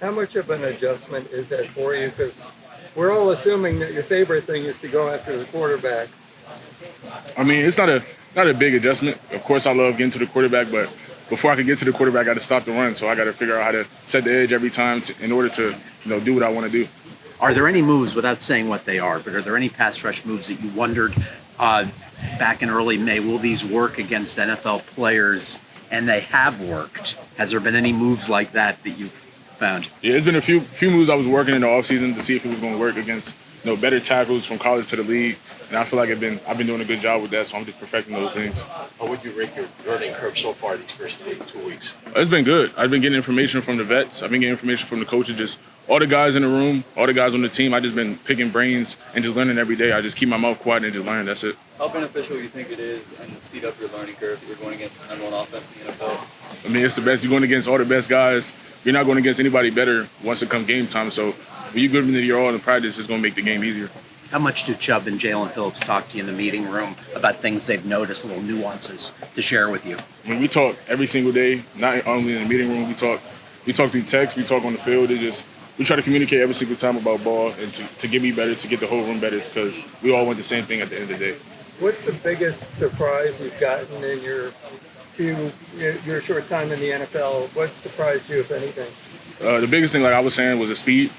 How much of an adjustment is that for you? Because we're all assuming that your favorite thing is to go after the quarterback. I mean, it's not a big adjustment. Of course, I love getting to the quarterback, but before I can get to the quarterback, I got to stop the run. So I got to figure out how to set the edge every time in order to do what I want to do. Are there any moves, without saying what they are, but are there any pass rush moves that you wondered back in early May, will these work against NFL players? And they have worked. Has there been any moves like that you've found? Yeah, it's been a few moves I was working in the offseason to see if it was going to work against better tackles from college to the league. And I feel like I've been doing a good job with that, so I'm just perfecting those things. How would you rate your learning curve so far these first 2 weeks? It's been good. I've been getting information from the vets. I've been getting information from the coaches, just all the guys in the room, all the guys on the team. I've just been picking brains and just learning every day. I just keep my mouth quiet and just learn. That's it. How beneficial do you think it is and speed up your learning curve if you're going against the number one offense in the NFL? I mean, it's the best. You're going against all the best guys. You're not going against anybody better once it comes game time. So when you give them your all in practice, it's going to make the game easier. How much do Chubb and Jalen Phillips talk to you in the meeting room about things they've noticed, little nuances to share with you? I mean, we talk every single day, not only in the meeting room. We talk through text. We talk on the field. We try to communicate every single time about ball and to get me better, to get the whole room better, because we all want the same thing at the end of the day. What's the biggest surprise you've gotten in your short time in the NFL? What surprised you, if anything? The biggest thing, like I was saying, was the speed.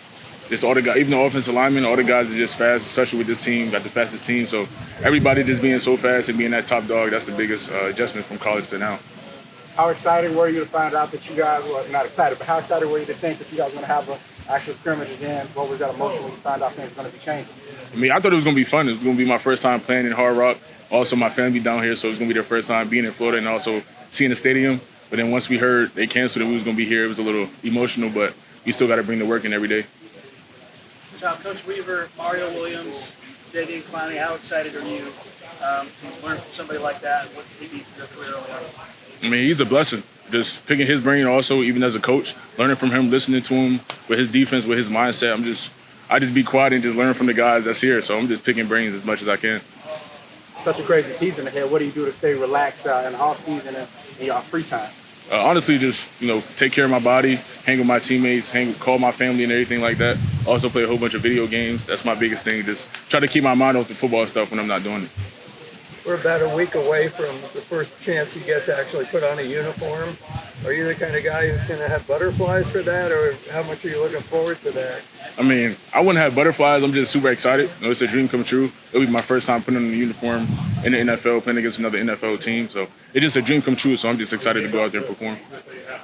Just all the guys, even the offensive linemen, all the guys are just fast, especially with this team, got the fastest team. So everybody just being so fast and being that top dog, that's the biggest adjustment from college to now. How excited were you to find out that you guys were not excited, but how excited were you to think that you guys were going to have an actual scrimmage again? What was that emotion when you found out things were going to be changing? I mean, I thought it was going to be fun. It was going to be my first time playing in Hard Rock. Also, my family down here, so it was going to be their first time being in Florida and also seeing the stadium. But then once we heard they canceled it, we was going to be here. It was a little emotional, but we still got to bring the work in every day. Coach Weaver, Mario Williams, J.D. Clowney, how excited are you to learn from somebody like that and what he means for your career early on? I mean, he's a blessing. Just picking his brain also, even as a coach, learning from him, listening to him with his defense, with his mindset. I just be quiet and just learn from the guys that's here. So I'm just picking brains as much as I can. Such a crazy season ahead. What do you do to stay relaxed in the off season and in your free time? Honestly, just take care of my body, hang with my teammates, call my family and everything like that. Also play a whole bunch of video games. That's my biggest thing. Just try to keep my mind off the football stuff when I'm not doing it. We're about a week away from the first chance you get to actually put on a uniform. Are you the kind of guy who's going to have butterflies for that, or how much are you looking forward to that? I mean, I wouldn't have butterflies. I'm just super excited. It's a dream come true. It'll be my first time putting on a uniform in the NFL, playing against another NFL team. So it's just a dream come true, so I'm just excited to go out there and perform.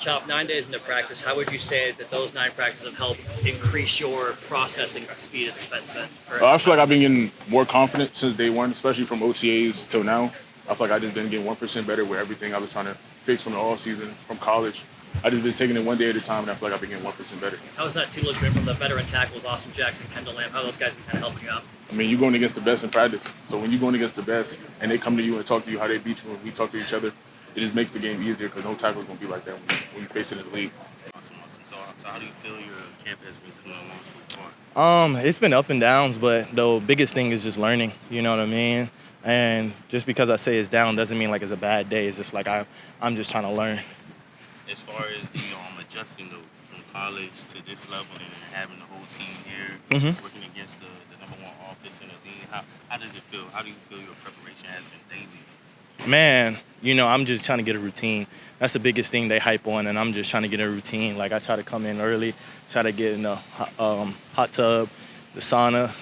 Chop, 9 days into practice, how would you say that those 9 practices have helped increase your processing speed as a defensive end? I feel like I've been getting more confident since day one, especially from OTAs till now. I feel like I've just been getting 1% better with everything I was trying to fix from the offseason, from college. I just been taking it one day at a time, and I feel like I've been getting 1% better. How's that team looking from the veteran tackles, Austin Jackson, Kendall Lamb? How those guys been kind of helping you out? I mean, you're going against the best in practice. So when you're going against the best, and they come to you and talk to you how they beat you, and we talk to each other, it just makes the game easier because no tackle is going to be like that when you face it in the league. Awesome. So how do you feel your camp has been coming along so far? It's been up and downs, but the biggest thing is just learning. You know what I mean? And just because I say it's down doesn't mean like it's a bad day. It's just like I'm just trying to learn. As far as the adjusting from college to this level and having the whole team here, working against the number one offense in the league, how does it feel? How do you feel your preparation has been daily? Man, I'm just trying to get a routine. That's the biggest thing they hype on, and I'm just trying to get a routine. Like I try to come in early, try to get in the hot tub, the sauna,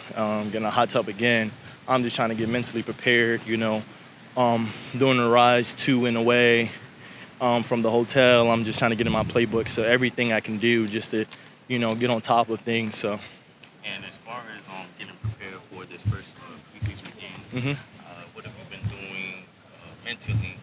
get in a hot tub again. I'm just trying to get mentally prepared, doing the rise to and away from the hotel. I'm just trying to get in my playbook, so everything I can do just to, get on top of things. So. And as far as getting prepared for this first preseason game, what have you been doing mentally,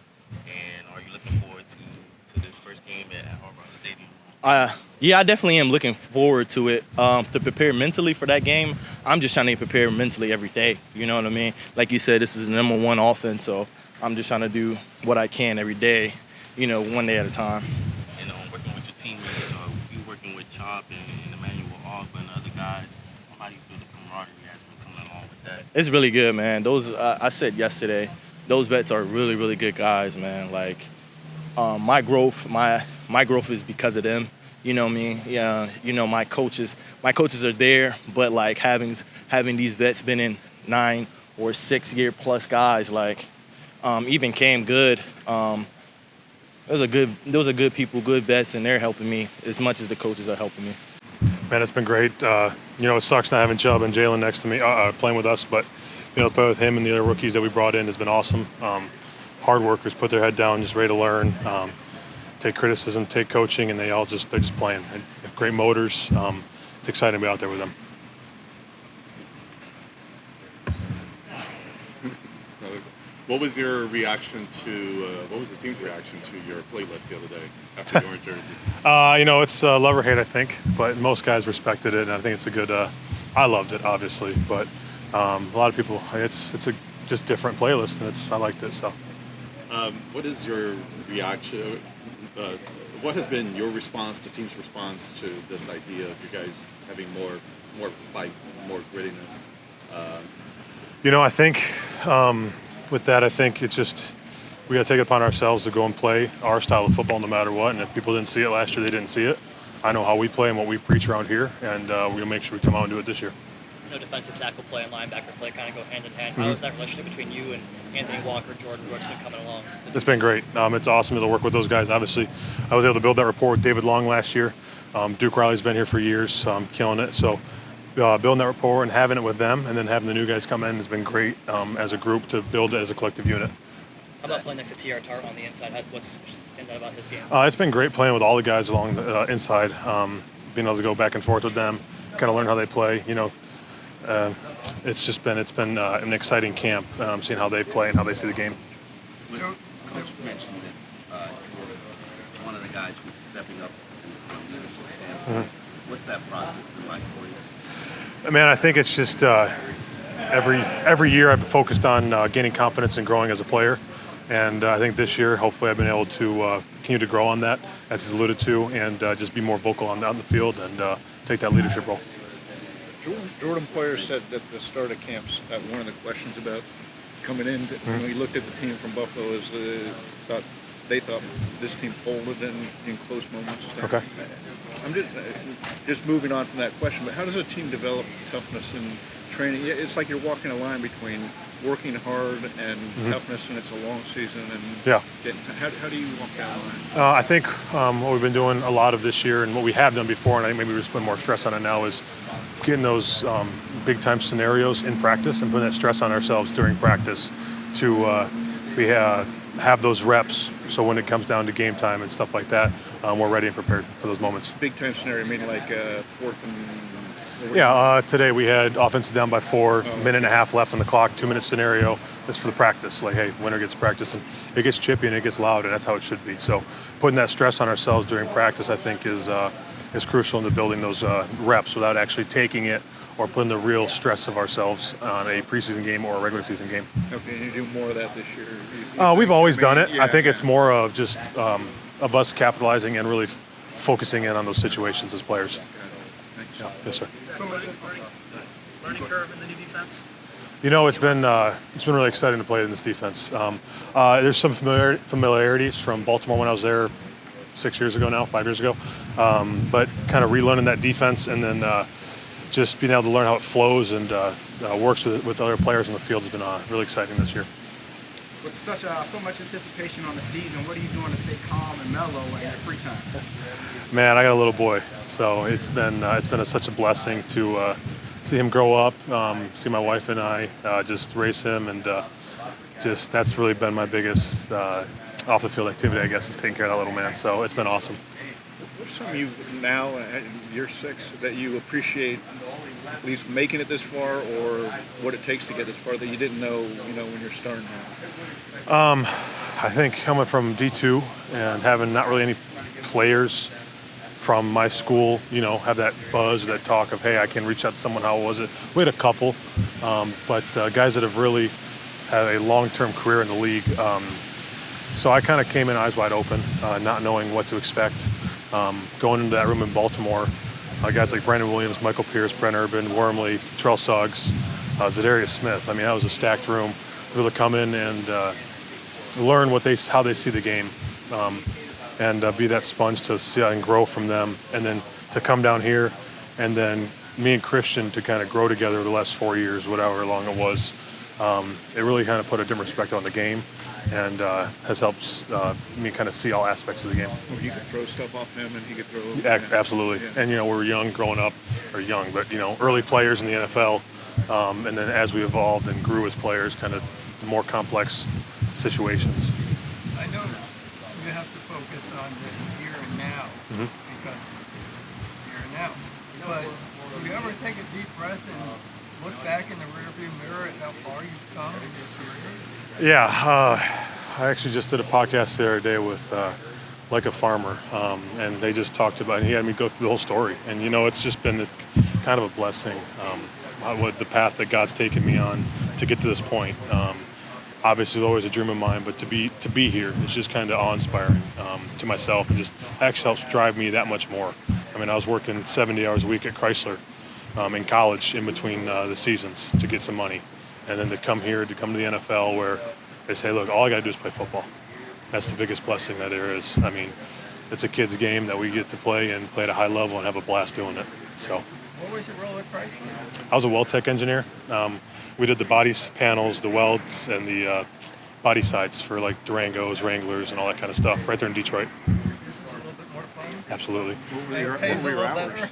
and are you looking forward to this first game at Hard Rock Stadium? Yeah, I definitely am looking forward to it. To prepare mentally for that game, I'm just trying to prepare mentally every day. You know what I mean? Like you said, this is the number one offense, so I'm just trying to do what I can every day, one day at a time. And working with your teammates, you working with Chop and Emmanuel Ogba and other guys, how do you feel the camaraderie has been coming along with that? It's really good, man. Those I said yesterday, those vets are really, really good guys, man. Like my growth is because of them. You know what I mean? Yeah. My coaches are there, but like having these vets been in 9 or 6 year plus guys, like even Cam Good. Those are good people, good vets, and they're helping me as much as the coaches are helping me. Man, it's been great. It sucks not having Chubb and Jalen next to me playing with us, but to play with him and the other rookies that we brought in has been awesome. Hard workers, put their head down, just ready to learn, take criticism, take coaching, and they're just playing. Great motors. It's exciting to be out there with them. What was your reaction to? What was the team's reaction to your playlist the other day after the orange jersey? It's love or hate, I think, but most guys respected it, and I think it's a good. I loved it, obviously, but a lot of people, it's a just different playlist, and I liked it. So, what is your reaction? What has been your response, the team's response to this idea of you guys having more fight, more grittiness? I think. With that, I think it's just we got to take it upon ourselves to go and play our style of football no matter what. And if people didn't see it last year, they didn't see it. I know how we play and what we preach around here, and we're going to make sure we come out and do it this year. Defensive tackle play and linebacker play kind of go hand in hand. How has that relationship between you and Anthony Walker, Jordan Brooks been coming along? It's been great. It's awesome to work with those guys. Obviously, I was able to build that rapport with David Long last year. Duke Riley's been here for years, killing it. So building that rapport and having it with them, and then having the new guys come in has been great as a group to build it as a collective unit. How about playing next to T.R. Tart on the inside? What's stand out about his game? It's been great playing with all the guys along the inside, being able to go back and forth with them, kind of learn how they play. It's been an exciting camp, seeing how they play and how they see the game. Coach mentioned that you're one of the guys who's stepping up from a leadership standpoint. What's that process been like for you? Man, I think it's just every year I've been focused on gaining confidence and growing as a player. And I think this year, hopefully, I've been able to continue to grow on that, as he's alluded to, and just be more vocal on the field and take that leadership role. Jordan Poyer said at the start of camps that one of the questions about coming in, when we looked at the team from Buffalo, is they thought this team folded in close moments. Okay. I'm just moving on from that question, but how does a team develop toughness in training? It's like you're walking a line between working hard and toughness, and it's a long season. And how do you walk that line? I think what we've been doing a lot of this year, and what we have done before, and I think maybe we're just putting more stress on it now, is getting those big-time scenarios in practice and putting that stress on ourselves during practice to have those reps, so when it comes down to game time and stuff like that, we're ready and prepared for those moments. Big time scenario, meaning like fourth and... today we had offense down by 4, minute and a half left on the clock, 2-minute scenario. That's for the practice. Like, hey, winner gets practice, and it gets chippy and it gets loud, and that's how it should be. So putting that stress on ourselves during practice, I think, is crucial into building those reps without actually taking it or putting the real stress of ourselves on a preseason game or a regular season game. Okay, you do more of that this year? We've always done it. I think it's more of just of us capitalizing and really focusing in on those situations as players. Yeah. Yes, sir. Learning curve in the new defense? It's been really exciting to play in this defense. There's some familiarities from Baltimore when I was there 5 years ago, but kind of relearning that defense, and then just being able to learn how it flows and works with other players in the field has been really exciting this year. With so much anticipation on the season, what are you doing to stay calm and mellow in your free time? Man, I got a little boy, so it's been such a blessing to see him grow up, see my wife and I just raise him, and that's really been my biggest off the field activity, I guess, is taking care of that little man. So it's been awesome. What's something you now, at year 6, that you appreciate at least making it this far, or what it takes to get this far that you didn't know, when you're starting out? I think coming from D2 and having not really any players from my school, have that buzz or that talk of, hey, I can reach out to someone, how was it? We had a couple, but guys that have really had a long-term career in the league. So I kind of came in eyes wide open, not knowing what to expect. Going into that room in Baltimore, guys like Brandon Williams, Michael Pierce, Brent Urban, Wormley, Terrell Suggs, Zadarius Smith. I mean, that was a stacked room to be able to come in and learn how they see the game. and be that sponge to see and grow from them, and then to come down here, and then me and Christian to kind of grow together the last 4 years, whatever long it was. It really kind of put a different perspective on the game, and has helped me kind of see all aspects of the game. Well, you could throw stuff off him, and he could throw. Absolutely. Yeah. And we were young growing up, or young, but early players in the NFL, and then as we evolved and grew as players, kind of the more complex situations. I know you have to focus on the here and now because it's here and now. But do you ever take a deep breath and look back in the rearview mirror at how far you've come in your career? Yeah, I actually just did a podcast the other day with Like a Farmer, and they just talked about, and he had me go through the whole story. And it's just been kind of a blessing, with the path that God's taken me on to get to this point. Obviously, it's always a dream of mine, but to be here is just kind of awe-inspiring to myself, and just actually helps drive me that much more. I mean, I was working 70 hours a week at Chrysler in college in between the seasons to get some money, and then to come here, to come to the NFL, where they say, look, all I got to do is play football. That's the biggest blessing that there is. I mean, it's a kid's game that we get to play and play at a high level and have a blast doing it. So. What was your role at Chrysler? I was a weld tech engineer. We did the body panels, the welds, and the body sides for like Durangos, Wranglers, and all that kind of stuff right there in Detroit. This is a little bit more fun? Absolutely. What were your hours?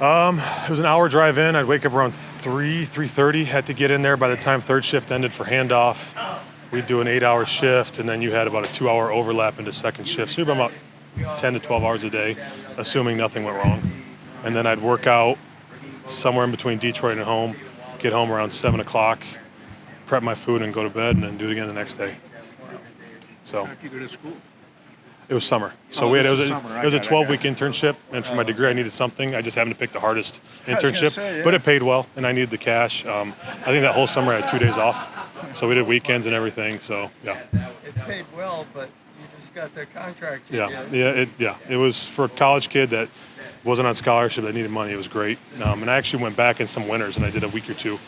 It was an hour drive in. I'd wake up around 3:30, had to get in there by the time third shift ended for handoff. We'd do an 8-hour shift, and then you had about a 2-hour overlap into second shift. So you're about 10 to 12 hours a day, assuming nothing went wrong. And then I'd work out somewhere in between Detroit and home, get home around 7 o'clock, prep my food and go to bed, and then do it again the next day. So How did you go to school? it was summer. So Oh, it this was is a summer. I 12-week internship, and for my degree I needed something. I just happened to pick the hardest I was gonna internship, say, yeah. but it paid well, and I needed the cash. I think that whole summer I had 2 days off, so we did weekends and everything. So yeah. It paid well, but you just got the contract. It was for a college kid that wasn't on scholarship that needed money. It was great, and I actually went back in some winters and I did a week or two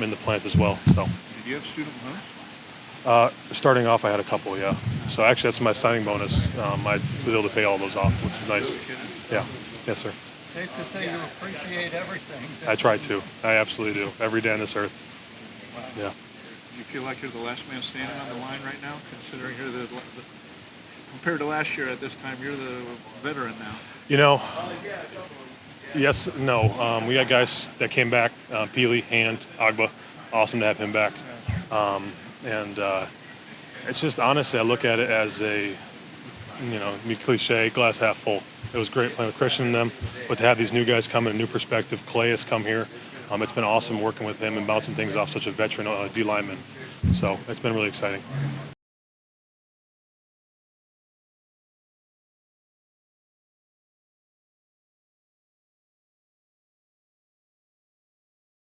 in the plant as well. So Did you have student loans? starting off, I had a couple, yeah. So actually, that's my signing bonus. I was able to pay all those off, which is nice. Yeah, yes, sir. Safe to say you appreciate everything. I try to. I absolutely do. Every day on this earth. Yeah. Do you feel like you're the last man standing on the line right now, considering you're the compared to last year at this time, you're the veteran now? Yes, no. We got guys that came back, Peely, Hand, Agba. Awesome to have him back. And it's just, honestly, I look at it as a, me cliche, glass half full. It was great playing with Christian and them, but to have these new guys come in, a new perspective. Clay has come here. It's been awesome working with him and bouncing things off such a veteran D lineman. So it's been really exciting.